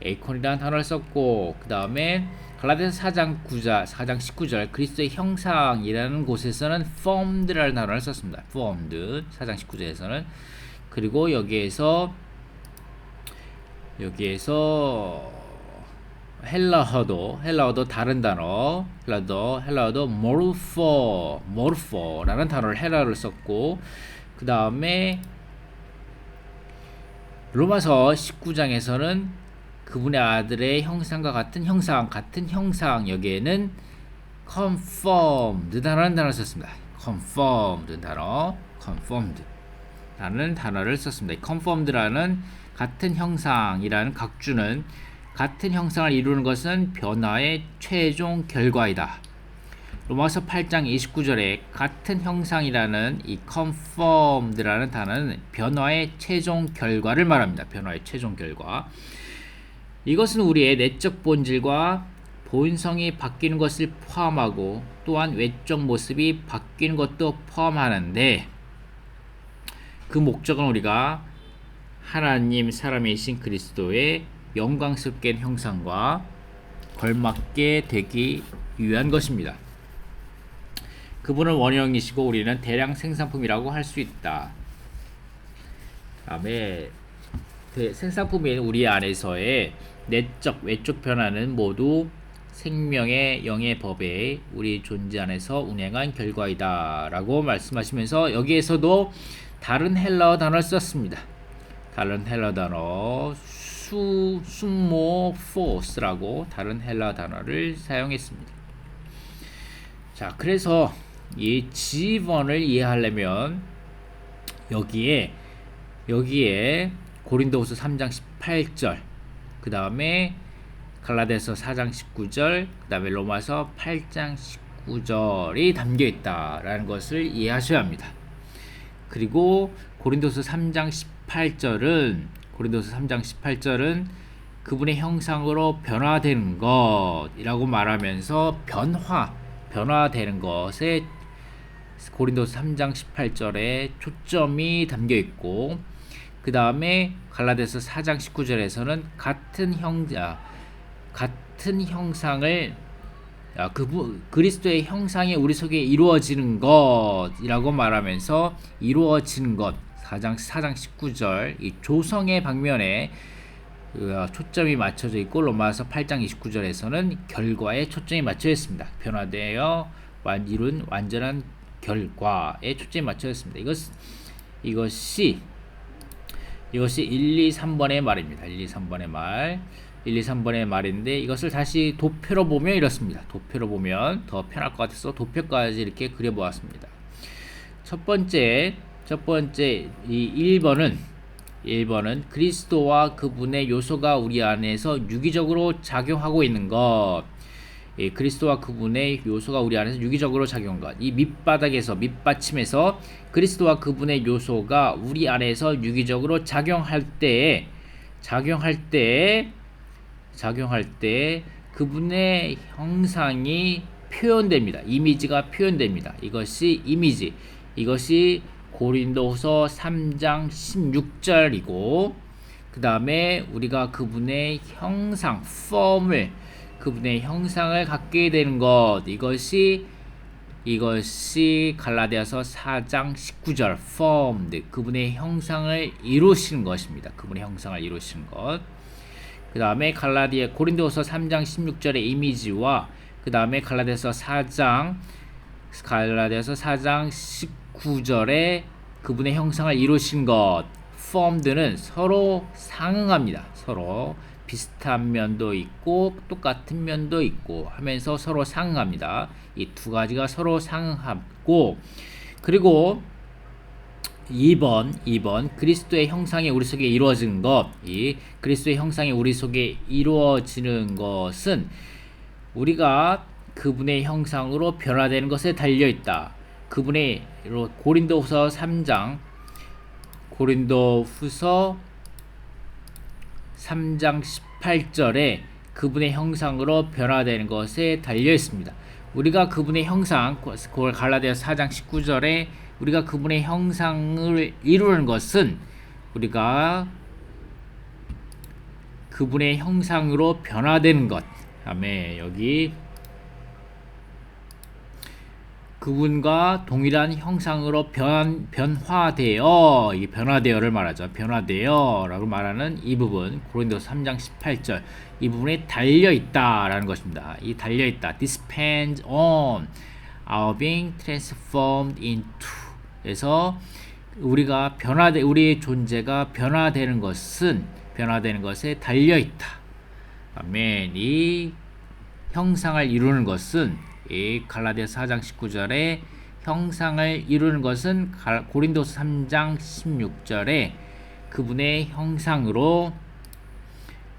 에이콘이라는 단어를 썼고 그 다음에 갈라디아서 4장 19절 그리스도의 형상이라는 곳에서는 formed라는 단어를 썼습니다. formed 4장 19절에서는 그리고 여기에서 헬라어도 다른 단어 헬라어도 morpho라는 단어를 헬라어를 썼고 그 다음에 로마서 19장에서는 그분의 아들의 형상과 같은 형상 여기에는 conformed라는 단어를 썼습니다. conformed 라는 단어를 썼습니다. conformed라는 같은 형상이라는 각주는 같은 형상을 이루는 것은 변화의 최종 결과이다. 로마서 8장 29절에 같은 형상이라는 이 conformed라는 단어는 변화의 최종 결과를 말합니다. 변화의 최종 결과. 이것은 우리의 내적 본질과 본성이 바뀌는 것을 포함하고 또한 외적 모습이 바뀌는 것도 포함하는데 그 목적은 우리가 하나님 사람이신 그리스도의 영광스럽게 형상과 걸맞게 되기 위한 것입니다. 그분은 원형이시고 우리는 대량 생산품이라고 할 수 있다. 다음에 생산품인 우리 안에서의 내적 외적 변화는 모두 생명의 영의 법에 우리 존재 안에서 운행한 결과이다 라고 말씀하시면서 여기에서도 다른 헬라어 단어를 썼습니다. 다른 헬라어 단어 숨모포스라고 다른 헬라어 단어를 사용했습니다. 자, 그래서 이 지번을 이해하려면 여기에 고린도후서 3장 18절, 그 다음에 갈라디아서 4장 19절, 그 다음에 로마서 8장 19절이 담겨 있다라는 것을 이해하셔야 합니다. 그리고 고린도서 3장 18절은 그분의 형상으로 변화되는 것이라고 말하면서 변화되는 것에 고린도서 3장 18절에 초점이 담겨 있고, 그 다음에 갈라디아서 4장 19절에서는 같은 형상을 그리스도의 형상이 우리 속에 이루어지는 것이라고 말하면서 이루어지는 것 4장 19절 이 조성의 방면에 초점이 맞춰져 있고, 로마서 8장 29절에서는 결과에 초점이 맞춰 있습니다. 변화되어 이룬 완전한 결과에 초점이 맞춰 있습니다. 이것이 1, 2, 3번의 말입니다. 1, 2, 3번의 말. 1, 2, 3번의 말인데 이것을 다시 도표로 보면 이렇습니다. 도표로 보면 더 편할 것 같아서 도표까지 이렇게 그려보았습니다. 첫 번째 이 1번은 그리스도와 그분의 요소가 우리 안에서 유기적으로 작용하고 있는 것. 그리스도와 그분의 요소가 우리 안에서 유기적으로 작용한 것. 이 밑받침에서 그리스도와 그분의 요소가 우리 안에서 유기적으로 작용할 때 그분의 형상이 표현됩니다. 이미지가 표현됩니다. 이것이 이미지. 이것이 고린도후서 3장 16절이고, 그 다음에 우리가 그분의 형상, 그분의 형상을 갖게 되는 것, 이것이 갈라디아서 4장 19절 formed, 그분의 형상을 이루시는 것입니다. 그분의 형상을 이루시는 것. 그 다음에 고린도서 3장 16절의 이미지와 그 다음에 갈라디아서 4장 19절에 그분의 형상을 이루신 것, formed는 서로 상응합니다. 서로 비슷한 면도 있고 똑같은 면도 있고 하면서 서로 상응합니다. 이 두 가지가 서로 상응하고, 그리고 2번 그리스도의 형상이 우리 속에 이루어진 것. 이 그리스도의 형상이 우리 속에 이루어지는 것은 우리가 그분의 형상으로 변화되는 것에 달려있다. 그분의 고린도후서 3장 18절에 그분의 형상으로 변화되는 것에 달려 있습니다. 우리가 그분의 형상, 갈라디아서 4장 19절에 우리가 그분의 형상을 이루는 것은 우리가 그분의 형상으로 변화되는 것. 다음에 여기 그분과 동일한 형상으로 변화되어, 이게 변화되어를 말하죠. 변화되어라고 말하는 이 부분, 고린도서 3장 18절 이 부분에 달려 있다라는 것입니다. 이 달려 있다. depends on our being transformed into. 그래서 우리의 존재가 변화되는 것에 달려 있다. 아멘. 이 형상을 이루는 것은 이 갈라디아서 4장 19절에 형상을 이루는 것은 고린도서 3장 16절에 그분의 형상으로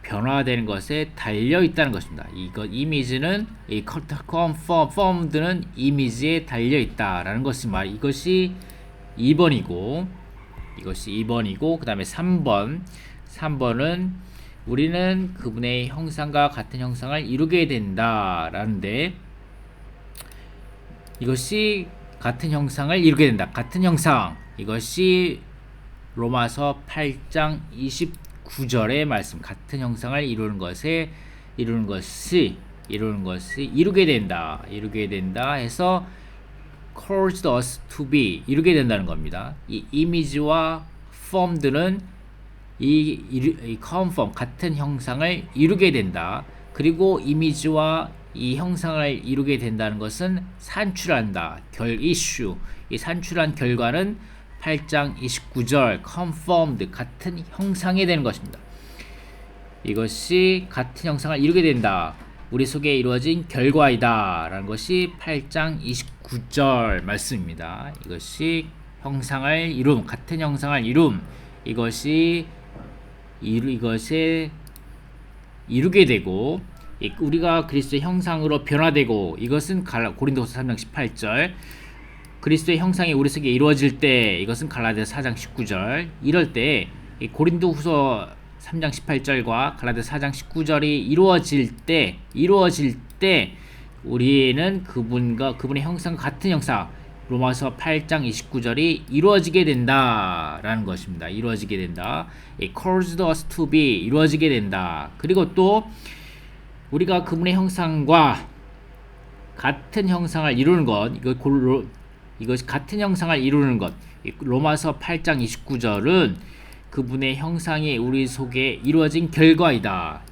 변화되는 것에 달려 있다는 것입니다. 이미지는 formed는 이미지에 달려 있다라는 것입니다. 이것이 2번이고, 그 다음에 3번은 우리는 그분의 형상과 같은 형상을 이루게 된다 라는데, 이것이 같은 형상을 이루게 된다. 같은 형상, 이것이 로마서 8장 29절의 말씀. 같은 형상을 이루는 것이 이루게 된다 해서 caused us to be, 이루게 된다는 겁니다. 이 image와 formed는 이 conform, 같은 형상을 이루게 된다. 그리고 이미지와 이 형상을 이루게 된다는 것은 산출한다. issue. 이 산출한 결과는 8장 29절 conformed, 같은 형상이 되는 것입니다. 이것이 같은 형상을 이루게 된다. 우리 속에 이루어진 결과이다 라는 것이 8장 29절 말씀입니다. 이것이 형상을 이룸, 같은 형상을 이룸, 이것이 이루게 되고, 우리가 그리스도의 형상으로 변화되고, 이것은 고린도서 3장 18절, 그리스도의 형상이 우리 속에 이루어질 때, 이것은 갈라디아서 4장 19절. 이럴 때 고린도후서 3장 18절과 갈라디아서 4장 19절이 이루어질 때 우리는 그분의 형상, 같은 형상, 로마서 8장 29절이 이루어지게 된다라는 것입니다. 이루어지게 된다. caused us to be, 이루어지게 된다. 그리고 또 우리가 그분의 형상과 같은 형상을 이루는 것, 이것이 같은 형상을 이루는 것. 로마서 8장 29절은 그분의 형상이 우리 속에 이루어진 결과이다.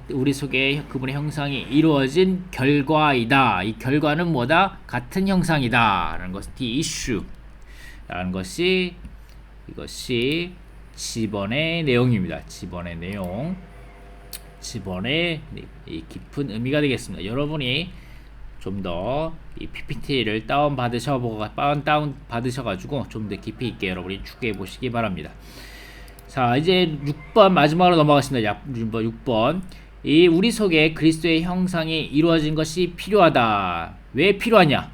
우리 속에 그분의 형상이 이루어진 결과이다. 이 결과는 뭐다? 같은 형상이다 라는 것이 the issue 라는 것이, 이것이 지번의 내용입니다. 지번의 내용, 지번의 깊은 의미가 되겠습니다. 여러분이 좀 더 이 PPT를 다운 받으셔가지고 좀 더 깊이 있게 여러분이 추구해 보시기 바랍니다. 자, 이제 6번 마지막으로 넘어가겠습니다. 6번. 우리 속에 그리스도의 형상이 이루어진 것이 필요하다. 왜 필요하냐?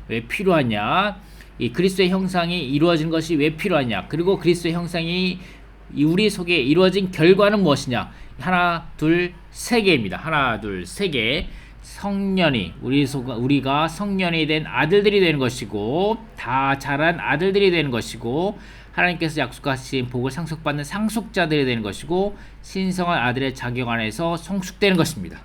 이 그리스도의 형상이 이루어진 것이 왜 필요하냐? 그리고 그리스도의 형상이 우리 속에 이루어진 결과는 무엇이냐? 하나, 둘, 세 개입니다. 하나, 둘, 세 개. 우리가 성년이 된 아들들이 되는 것이고, 다 자란 아들들이 되는 것이고, 하나님께서 약속하신 복을 상속받는 상속자들이 되는 것이고, 신성한 아들의 자격 안에서 성숙되는 것입니다.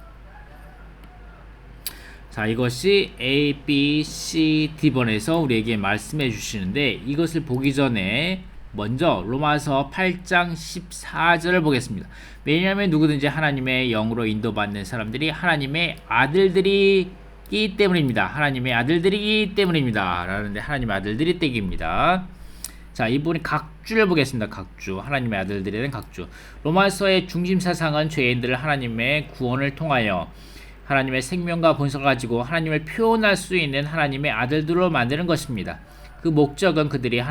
자, 이것이 A, B, C, D번에서 우리에게 말씀해 주시는데, 이것을 보기 전에 먼저 로마서 8장 14절을 보겠습니다. 왜냐하면 누구든지 하나님의 영으로 인도받는 사람들이 하나님의 아들들이기 때문입니다. 하나님의 아들들이기 때문입니다. 라는데 하나님의 아들들이 떼기입니다. 자, 이번에 각주를 보겠습니다. 각주. 하나님의 아들들에 대한 각주. 로마서의 중심 사상은 죄인들을 하나님의 구원을 통하여 하나님의 생명과 본성을 가지고 하나님을 표현할 수 있는 하나님의 아들들로 만드는 것입니다. 그 목적은 그들이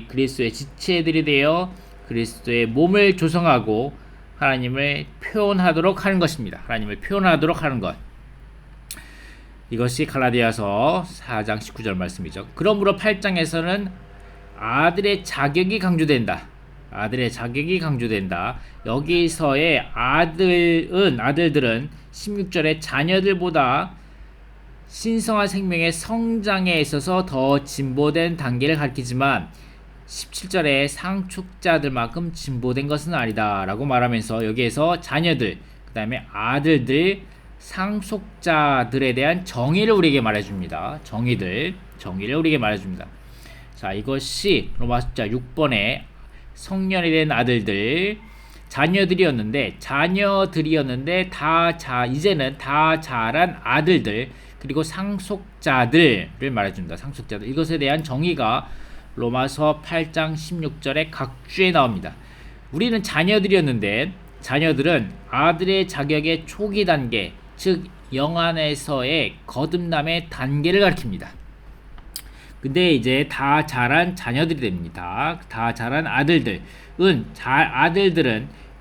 그리스도의 지체들이 되어 그리스도의 몸을 조성하고 하나님을 표현하도록 하는 것입니다. 하나님을 표현하도록 하는 것. 이것이 갈라디아서 4장 19절 말씀이죠. 그러므로 8장에서는 아들의 자격이 강조된다. 여기서의 아들들은 16절의 자녀들보다 신성한 생명의 성장에 있어서 더 진보된 단계를 가리키지만 17절에 상속자들만큼 진보된 것은 아니다 라고 말하면서 여기에서 자녀들, 그 다음에 아들들, 상속자들에 대한 정의를 우리에게 말해줍니다. 정의를 우리에게 말해줍니다. 자, 이것이 로마서 6번에 성년이 된 아들들, 자녀들이었는데 이제는 다 자란 아들들, 그리고 상속자들을 말해줍니다. 상속자들. 이것에 대한 정의가 로마서 8장 16절의 각주에 나옵니다. 우리는 자녀들이었는데, 자녀들은 아들의 자격의 초기 단계, 즉 영안에서의 거듭남의 단계를 가리킵니다. 근데 이제 다 자란 자녀들이 됩니다. 다 자란 아들들은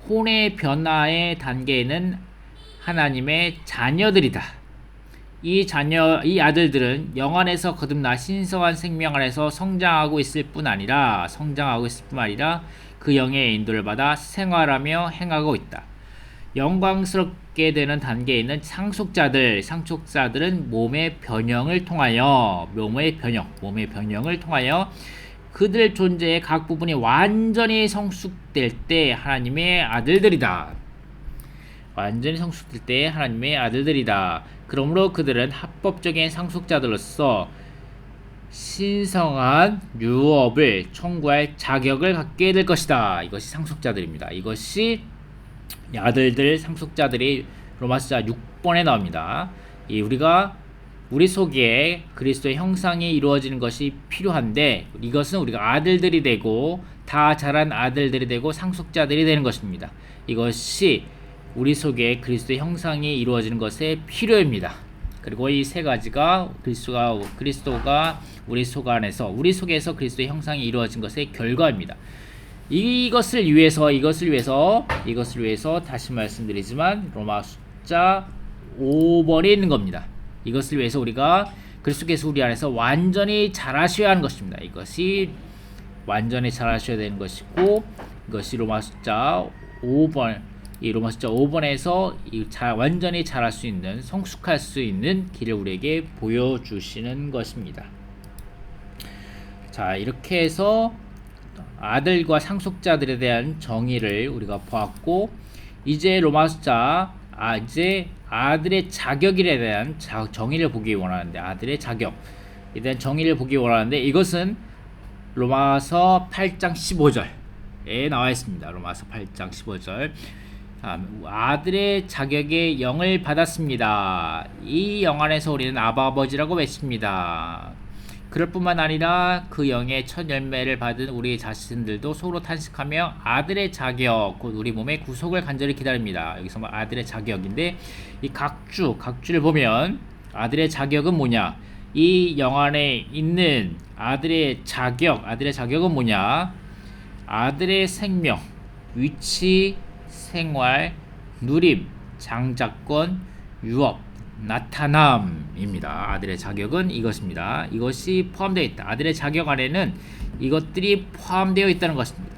혼의 변화의 단계에는 하나님의 자녀들이다. 이 아들들은 영안에서 거듭나 신성한 생명 안에서 성장하고 있을 뿐 아니라 그 영의 인도를 받아 생활하며 행하고 있다. 영광스럽게 되는 단계에 있는 상속자들은 몸의 변형을 통하여 그들 존재의 각 부분이 완전히 성숙될 때 하나님의 아들들이다. 그러므로 그들은 합법적인 상속자들로서 신성한 유업을 청구할 자격을 갖게 될 것이다. 이것이 상속자들입니다. 이것이 아들들 상속자들이 로마서 6번에 나옵니다. 우리 속에 그리스도의 형상이 이루어지는 것이 필요한데 이것은 우리가 아들들이 되고 다 자란 아들들이 되고 상속자들이 되는 것입니다. 이것이 우리 속에 그리스도의 형상이 이루어지는 것에 필요합니다. 그리고 이 세 가지가 그리스도가 우리 속에서 그리스도의 형상이 이루어진 것의 결과입니다. 이것을 위해서 다시 말씀드리지만 로마 숫자 5번에 있는 겁니다. 이것을 위해서 우리가 그리스도께서 우리 안에서 완전히 자라셔야 하는 것입니다. 이것이 완전히 자라셔야 되는 것이고 이것이 로마 숫자 5번에서 완전히 자랄 수 있는 성숙할 수 있는 길을 우리에게 보여주시는 것입니다. 자, 이렇게 해서 아들과 상속자들에 대한 정의를 우리가 보았고 이제 이제 아들의 자격에 대한 정의를 보기 원하는데 아들의 자격에 대한 정의를 보기 원하는데 이것은 로마서 8장 15절에 나와 있습니다. 로마서 8장 15절 아들의 자격의 영을 받았습니다. 이 영 안에서 우리는 아바 아버지라고 외칩니다. 그럴 뿐만 아니라 그 영의 첫 열매를 받은 우리 자신들도 속으로 탄식하며 아들의 자격, 곧 우리 몸의 구속을 간절히 기다립니다. 여기서 아들의 자격인데 이 각주를 보면 아들의 자격은 뭐냐? 이 영 안에 있는 아들의 자격은 뭐냐? 아들의 생명, 위치, 생활, 누림, 장자권, 유업, 나타남입니다. 아들의 자격은 이것입니다. 이것이 포함되어 있다. 아들의 자격 안에는 이것들이 포함되어 있다는 것입니다.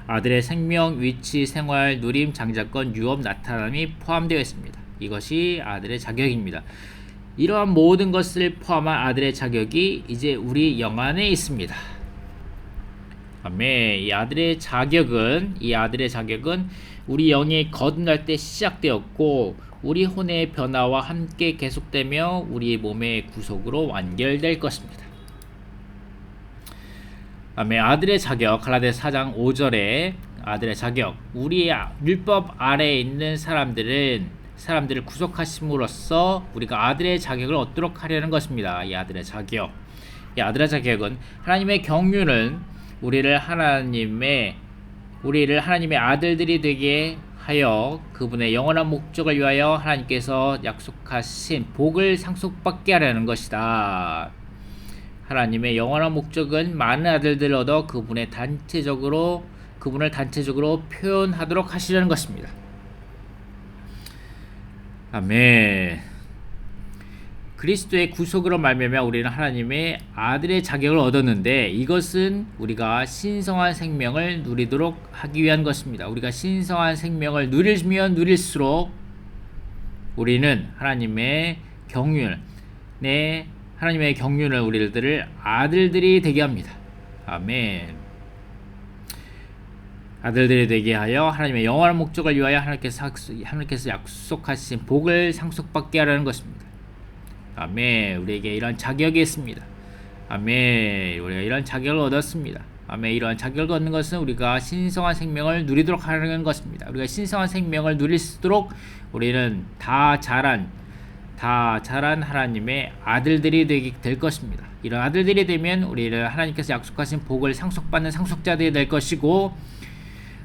아들의 생명, 위치, 생활, 누림, 장자권, 유업, 나타남이 포함되어 있습니다. 이것이 아들의 자격입니다. 이러한 모든 것을 포함한 아들의 자격이 이제 우리 영 안에 있습니다. 아멘. 이 아들의 자격은 우리 영이 거듭날 때 시작되었고 우리 혼의 변화와 함께 계속되며 우리 몸의 구속으로 완결될 것입니다. 아멘. 아들의 자격, 갈라디아서 4장 5절에 아들의 자격, 우리 율법 아래에 있는 사람들을 구속하심으로써 우리가 아들의 자격을 얻도록 하려는 것입니다. 이 아들의 자격은 하나님의 경륜은 우리를 하나님의 아들들이 되게 하여 그분의 영원한 목적을 위하여 하나님께서 약속하신 복을 상속받게 하려는 것이다. 하나님의 영원한 목적은 많은 아들들을 얻어 그분을 단체적으로 표현하도록 하시려는 것입니다. 아멘. 그리스도의 구속으로 말미암아 우리는 하나님의 아들의 자격을 얻었는데 이것은 우리가 신성한 생명을 누리도록 하기 위한 것입니다. 우리가 신성한 생명을 누리면 누릴수록 우리는 하나님의 경륜을 우리들을 아들들이 되게 합니다. 아멘. 아들들이 되게 하여 하나님의 영원한 목적을 위하여 하나님께서 약속하신 복을 상속받게 하라는 것입니다. 아멘. 우리에게 이런 자격이 있습니다. 아멘. 우리가 이런 자격을 얻었습니다. 아멘. 이러한 자격을 얻는 것은 우리가 신성한 생명을 누리도록 하는 것입니다. 우리가 신성한 생명을 누릴 수 있도록 우리는 다 자란 하나님의 아들들이 될 것입니다. 이런 아들들이 되면 우리는 하나님께서 약속하신 복을 상속받는 상속자들이 될 것이고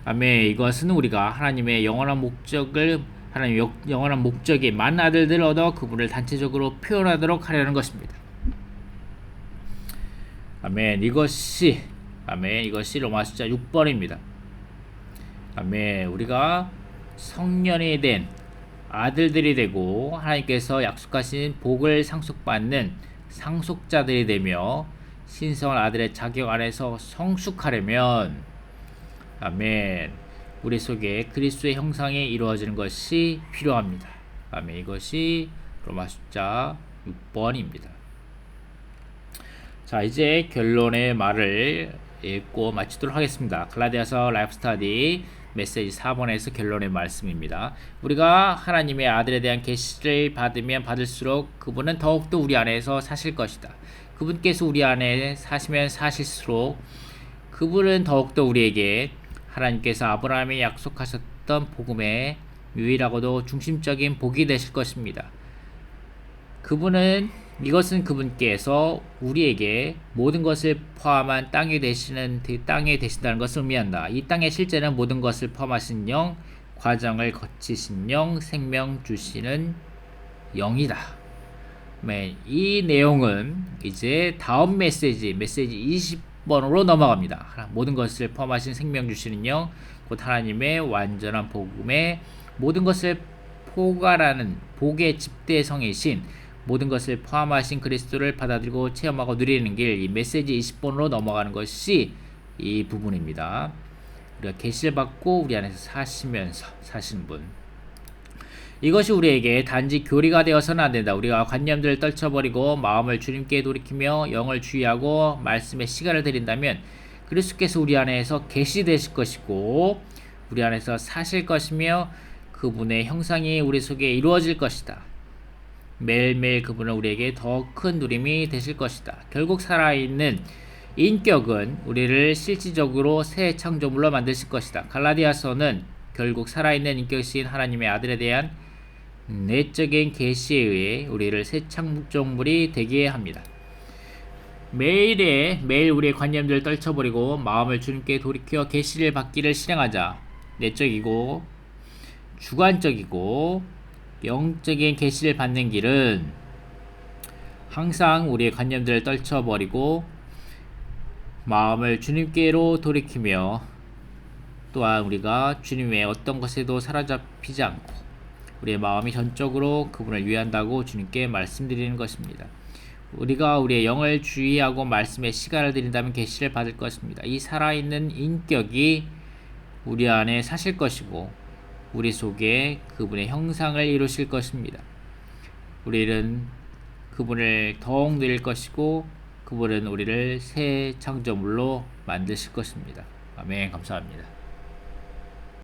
아멘. 이것은 우리가 하나님의 영원한 목적이 많은 아들들을 얻어 그분을 단체적으로 표현하도록 하려는 것입니다. 아멘. 이것이 로마 숫자 6번입니다. 아멘. 우리가 성년이 된 아들들이 되고 하나님께서 약속하신 복을 상속받는 상속자들이 되며 신성한 아들의 자격 안에서 성숙하려면 아멘. 우리 속에 그리스도의 형상이 이루어지는 것이 필요합니다. 아멘. 이것이 로마 숫자 6번입니다. 자, 이제 결론의 말을 읽고 마치도록 하겠습니다. 갈라디아서 라이프 스터디 메시지 4번에서 결론의 말씀입니다. 우리가 하나님의 아들에 대한 계시를 받으면 받을수록 그분은 더욱더 우리 안에서 사실 것이다. 그분께서 우리 안에 사시면 사실수록 그분은 더욱더 우리에게 하나님께서 아브라함이 약속하셨던 복음의 유일하고도 중심적인 복이 되실 것입니다. 이것은 그분께서 우리에게 모든 것을 포함한 땅에 되신다는 것을 의미한다. 이 땅의 실제는 모든 것을 포함하신 영, 과정을 거치신 영, 생명 주시는 영이다. 네, 이 내용은 이제 다음 메시지 20번으로 넘어갑니다. 모든 것을 포함하신 생명 주시는 영, 곧 하나님의 완전한 복음의 모든 것을 포괄하는 복의 집대성이신 모든 것을 포함하신 그리스도를 받아들이고 체험하고 누리는 길, 이 메시지 20번으로 넘어가는 것이 이 부분입니다. 우리가 계시를 받고 우리 안에서 사시는 분. 이것이 우리에게 단지 교리가 되어서는 안 된다. 우리가 관념들을 떨쳐버리고 마음을 주님께 돌이키며 영을 주의하고 말씀에 시간을 들인다면 그리스도께서 우리 안에서 계시되실 것이고 우리 안에서 사실 것이며 그분의 형상이 우리 속에 이루어질 것이다. 매일매일 그분은 우리에게 더 큰 누림이 되실 것이다. 결국 살아있는 인격은 우리를 실질적으로 새 창조물로 만드실 것이다. 갈라디아서는 결국 살아있는 인격이신 하나님의 아들에 대한 내적인 계시에 의해 우리를 새 창조물이 되게 합니다. 매일 우리의 관념들을 떨쳐버리고 마음을 주님께 돌이켜 계시를 받기를 실행하자. 내적이고 주관적이고 영적인 계시를 받는 길은 항상 우리의 관념들을 떨쳐버리고 마음을 주님께로 돌이키며 또한 우리가 주님의 어떤 것에도 사로잡히지 않고 우리의 마음이 전적으로 그분을 위한다고 주님께 말씀드리는 것입니다. 우리가 우리의 영을 주의하고 말씀에 시간을 들인다면 계시를 받을 것입니다. 이 살아있는 인격이 우리 안에 사실 것이고 우리 속에 그분의 형상을 이루실 것입니다. 우리는 그분을 더욱 누릴 것이고 그분은 우리를 새 창조물로 만드실 것입니다. 아멘. 감사합니다.